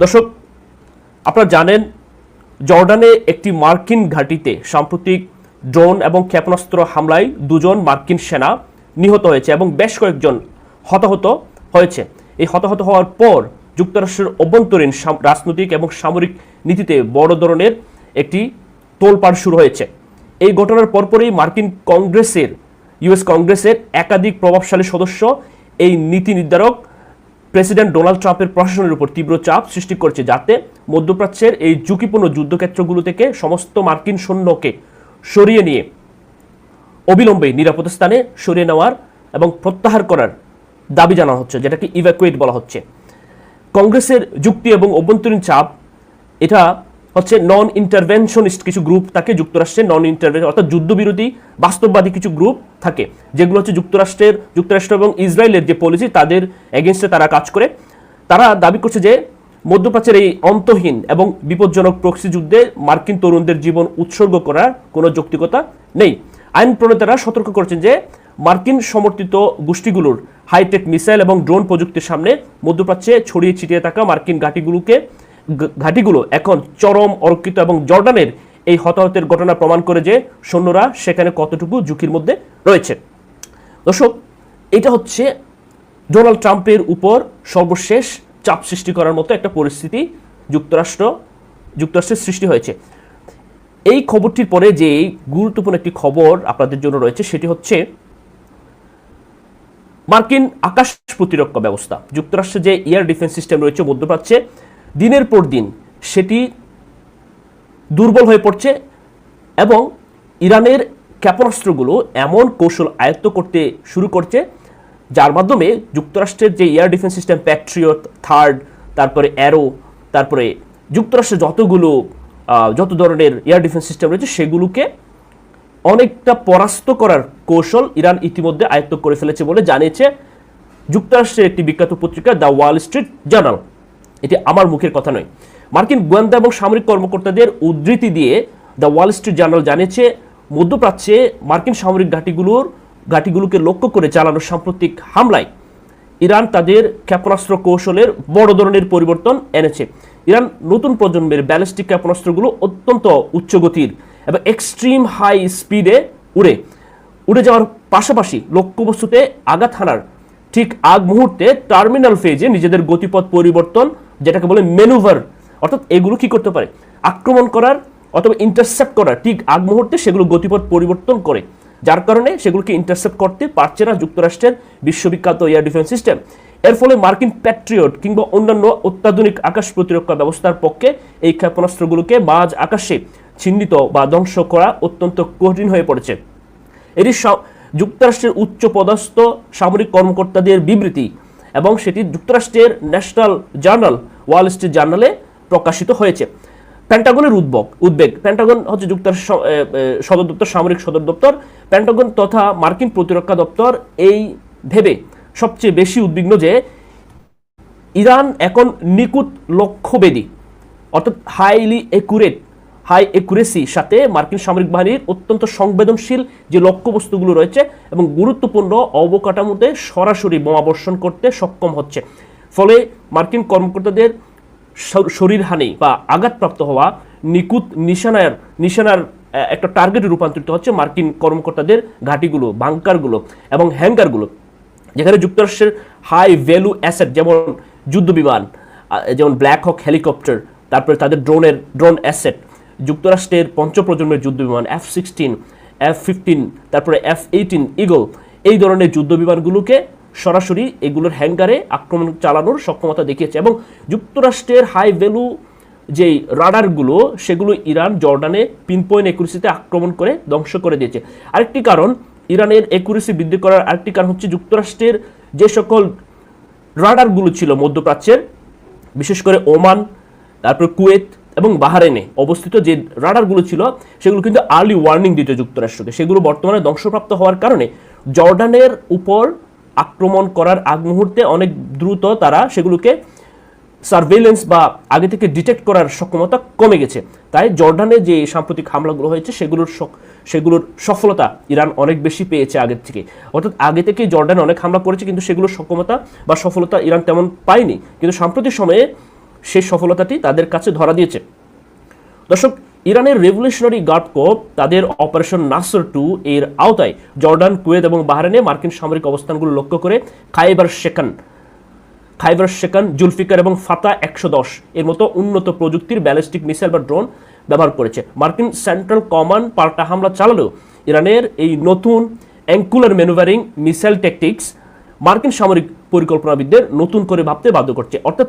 দর্শক, আপনারা জানেন জর্ডানে একটি মার্কিন ঘাঁটিতে সাম্প্রতিক ড্রোন এবং ক্ষেপণাস্ত্র হামলায় 2 জন মার্কিন সেনা নিহত হয়েছে এবং বেশ কয়েকজন হতাহত হয়েছে। এই হতাহত হওয়ার পর যুক্তরাষ্ট্রের অভ্যন্তরীণ রাজনৈতিক এবং সামরিক নীতিতে বড় ধরনের একটি তোলপাড় শুরু হয়েছে। এই ঘটনার পরপরই মার্কিন ইউএস কংগ্রেসের একাধিক প্রভাবশালী সদস্য এই নীতি নির্ধারক প্রেসিডেন্ট ডোনাল্ড ট্রাম্পের প্রশাসনের উপর তীব্র চাপ সৃষ্টি করছে, যাতে মধ্যপ্রাচ্যের এই ঝুঁকিপূর্ণ যুদ্ধক্ষেত্রগুলো থেকে সমস্ত মার্কিন সৈন্যকে সরিয়ে নিয়ে অবিলম্বে নিরাপদ স্থানে সরিয়ে নেওয়ার এবং প্রত্যাহার করার দাবি জানানো হচ্ছে, যেটাকে ইভ্যাকুয়েট বলা হচ্ছে। কংগ্রেসের যুক্তি এবং অভ্যন্তরীণ চাপ, এটা হচ্ছে নন ইন্টারভেনশনিস্ট কিছু গ্রুপ থাকে যুক্তরাষ্ট্রের, নন ইন্টারভেনশন অর্থাৎ যুদ্ধবিরোধী বাস্তববাদী কিছু গ্রুপ থাকে, যেগুলো হচ্ছে যুক্তরাষ্ট্র এবং ইসরায়েলের যে পলিসি তাদের এগেনস্টে তারা কাজ করে। তারা দাবি করছে যে মধ্যপ্রাচ্যের এই অন্তহীন এবং বিপজ্জনক প্রক্সি যুদ্ধে মার্কিন তরুণদের জীবন উৎসর্গ করার কোনো যৌক্তিকতা নেই। আইন প্রণেতারা সতর্ক করছেন যে মার্কিন সমর্থিত গোষ্ঠীগুলোর হাইটেক মিসাইল এবং ড্রোন প্রযুক্তির সামনে মধ্যপ্রাচ্যে ছড়িয়ে ছিটিয়ে থাকা মার্কিন ঘাঁটিগুলো এখন চরম অরক্ষিত, এবং জর্ডানের এই হতাহতের ঘটনা প্রমাণ করে যে সৈন্যরা সেখানে কতটুকু ঝুঁকির মধ্যে রয়েছে। দর্শক, এটা হচ্ছে ডোনাল্ড ট্রাম্পের উপর সর্বশেষ চাপ সৃষ্টি করার মতো একটা পরিস্থিতি যুক্তরাষ্ট্রের সৃষ্টি হয়েছে। এই খবরটির পরে যে গুরুত্বপূর্ণ একটি খবর আপনাদের জন্য রয়েছে, সেটি হচ্ছে মার্কিন আকাশ প্রতিরক্ষা ব্যবস্থা। যুক্তরাষ্ট্রের যে এয়ার ডিফেন্স সিস্টেম রয়েছে মধ্যপ্রাচ্যে, দিনের পর দিন সেটি দুর্বল হয়ে পড়ছে এবং ইরানের ক্ষেপণাস্ত্রগুলো এমন কৌশল আয়ত্ত করতে শুরু করছে যার মাধ্যমে যুক্তরাষ্ট্রের যে air defence system Patriot, third, তারপরে অ্যারো, তারপরে যুক্তরাষ্ট্রের যত ধরনের এয়ার ডিফেন্স সিস্টেম রয়েছে সেগুলোকে অনেকটা পরাস্ত করার কৌশল ইরান ইতিমধ্যে আয়ত্ত করে ফেলেছে বলে জানিয়েছে যুক্তরাষ্ট্রের একটি বিখ্যাত পত্রিকা দ্য ওয়াল স্ট্রিট জার্নাল। এটি আমার মুখের কথা নয়। মার্কিন গোয়েন্দা এবং সামরিক কর্মকর্তাদের উদ্ধৃতি দিয়ে দ্য ওয়াল স্ট্রিট জার্নাল জানিয়েছে, মধ্যপ্রাচ্যে মার্কিন সামরিক ঘাঁটিগুলোকে লক্ষ্য করে চালানো সাম্প্রতিক হামলায় ইরান তাদের ক্ষেপণাস্ত্র কৌশলের বড় ধরনের পরিবর্তন এনেছে। ইরান নতুন প্রজন্মের ব্যালিস্টিক ক্ষেপণাস্ত্রগুলো অত্যন্ত উচ্চগতির এবং এক্সট্রিম হাই স্পিডে উড়ে যাওয়ার পাশাপাশি লক্ষ্যবস্তুতে আঘাত হানার ঠিক আগ মুহূর্তে টার্মিনাল ফেজে নিজেদের গতিপথ পরিবর্তন, যেটাকে বলে ম্যানুভার, অর্থাৎ এগুলো কি করতে পারে, আক্রমণ করার অথবা ইন্টারসেপ্ট করার ঠিক আগ মুহূর্তে সেগুলো গতিপথ পরিবর্তন করে, যার কারণে সেগুলোকে ইন্টারসেপ্ট করতে পারছে না যুক্তরাষ্ট্রের বিশ্ববিখ্যাত এয়ার ডিফেন্স সিস্টেম। এর ফলে মার্কিন প্যাট্রিয়ট কিংবা অন্যান্য অত্যাধুনিক আকাশ প্রতিরক্ষা ব্যবস্থার পক্ষে এই ক্ষেপণাস্ত্রগুলোকে মাঝ আকাশে চিহ্নিত বা ধ্বংস করা অত্যন্ত কঠিন হয়ে পড়েছে। এটি যুক্তরাষ্ট্রের উচ্চ পদস্থ সামরিক কর্মকর্তাদের বিবৃতি এবং সেটি যুক্তরাষ্ট্রের ন্যাশনাল জার্নাল ওয়াল স্ট্রিট জার্নালে প্রকাশিত হয়েছে। পেন্টাগনের উদ্বেগ, পেন্টাগন হচ্ছে যুক্তরাষ্ট্রের সামরিক সদর দপ্তর, পেন্টাগন তথা মার্কিন প্রতিরক্ষা দপ্তর এই ভেবে সবচেয়ে বেশি উদ্বিগ্ন যে ইরান এখন নিখুঁত লক্ষ্যভেদী অর্থাৎ হাই একুরেসি সাথে মার্কিন সামরিক বাহিনীর অত্যন্ত সংবেদনশীল যে লক্ষ্যবস্তুগুলো রয়েছে এবং গুরুত্বপূর্ণ অবকাঠামোতে সরাসরি বোমাবর্ষণ করতে সক্ষম হচ্ছে। ফলে মার্কিন কর্মকর্তাদের শরীরহানি বা আঘাতপ্রাপ্ত হওয়া নিখুঁত নিশানার একটা টার্গেটে রূপান্তরিত হচ্ছে মার্কিন কর্মকর্তাদের ঘাঁটিগুলো, বাংকারগুলো এবং হ্যাঙ্গারগুলো, যেখানে যুক্তরাষ্ট্রের হাই ভ্যালু অ্যাসেট যেমন যুদ্ধবিমান, যেমন ব্ল্যাক হক হেলিকপ্টার, তারপরে তাদের ড্রোন অ্যাসেট, যুক্তরাষ্ট্রের পঞ্চম প্রজন্মের যুদ্ধবিমান F-16, F-15, তারপরে F-18 ইগল, এই ধরনের যুদ্ধবিমানগুলোকে সরাসরি এগুলোর হ্যাঙ্গারে আক্রমণ চালানোর সক্ষমতা দেখিয়েছে। এবং যুক্তরাষ্ট্রের হাই ভ্যালু যেই রাডারগুলো সেগুলো ইরান জর্ডানে পিনপয়েন্ট একুরেসিতে আক্রমণ করে ধ্বংস করে দিয়েছে। আরেকটি কারণ, ইরানের একুরেসি বৃদ্ধি করার আরেকটি কারণ হচ্ছে যুক্তরাষ্ট্রের যে সকল রাডারগুলো ছিল মধ্যপ্রাচ্যের, বিশেষ করে ওমান, তারপর কুয়েত এবং বাহরাইনে অবস্থিত যে রাডারগুলো ছিল সেগুলো কিন্তু আর্লি ওয়ার্নিং দিত যুক্তরাষ্ট্রকে। সেগুলো বর্তমানে ধ্বংসপ্রাপ্ত হওয়ার কারণে জর্ডানের উপর আক্রমণ করার আগ মুহূর্তে অনেক দ্রুত তারা সেগুলোকে সার্ভেলেন্স বা আগে থেকে ডিটেক্ট করার সক্ষমতা কমে গেছে। তাই জর্ডানে যে সাম্প্রতিক হামলাগুলো হয়েছে সেগুলোর সফলতা ইরান অনেক বেশি পেয়েছে আগের থেকে। অর্থাৎ আগে থেকে জর্ডানে অনেক হামলা করেছে কিন্তু সেগুলোর সক্ষমতা বা সফলতা ইরান তেমন পায়নি। কিন্তু সাম্প্রতিক সময়ে সেই সফলতাটি তাদের কাছে ধরা দিয়েছে। দর্শক, ইরানের রেভলিউশনারি গার্ড কোর তাদের অপারেশন নাসর 2 এর আওতায় জর্ডান, কুয়েত এবং বাহরাইনে মার্কিন সামরিক অবস্থানগুলো লক্ষ্য করে খাইবার শেকান, জুলফিকার এবং ফাতা 110 এর মতো উন্নত প্রযুক্তির ব্যালিস্টিক মিসাইল বা ড্রোন ব্যবহার করেছে। মার্কিন সেন্ট্রাল কমান্ড পাল্টা হামলা চালালেও ইরানের এই নতুন অ্যাঙ্কুলার ম্যানুভারিং মিসাইল ট্যাকটিক্স মার্কিন সামরিক পরিকল্পনাবিদদের নতুন করে ভাবতে বাধ্য করছে। অর্থাৎ